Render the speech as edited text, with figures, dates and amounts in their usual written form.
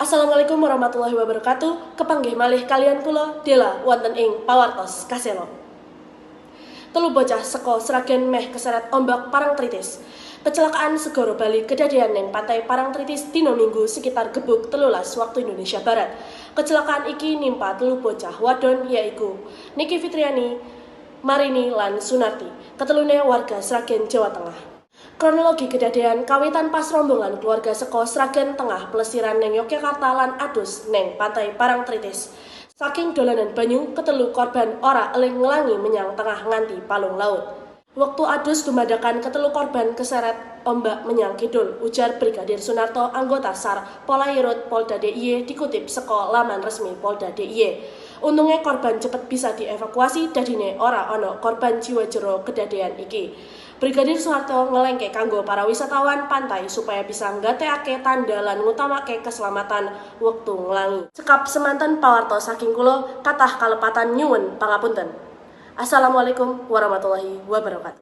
Assalamualaikum warahmatullahi wabarakatuh. Kepanggih malih kalian kula Dela wonten ing pawartos Kaselo. Telu bocah saka Sragen meh keseret ombak Parangtritis. Kecelakaan segoro Bali kedadian ning pantai Parangtritis dina Minggu sekitar gebuk 13 waktu Indonesia Barat. Kecelakaan iki nimpa telu bocah wadon yaiku Niki Fitriani, Marini lan Sunarti, ketelune warga Sragen, Jawa Tengah. Kronologi kedadian kawitan pas rombongan keluarga saka Sragen Tengah plesiran neng Yogyakarta lan adus neng pantai Parangtritis. Saking dolanan banyu, ketelu korban ora eling ngelangi menyang tengah nganti palung laut. Waktu adus dumadakan ketelu korban keseret ombak menyang kidul, ujar Brigadir Sunarto, anggota SAR Polairut Polda DIY dikutip saka laman resmi Polda DIY. Untungnya korban cepet bisa dievakuasi dadine ora ono korban jiwa jero kedadian iki. Brigadir Soeharto ngelengke kanggo para wisatawan pantai supaya bisa nggatekake tanda lan ngutamake keselamatan wektu nglangi. Cekap semanten pawarto saking kula kathah kalepatan nyuwun pangapunten. Assalamualaikum warahmatullahi wabarakatuh.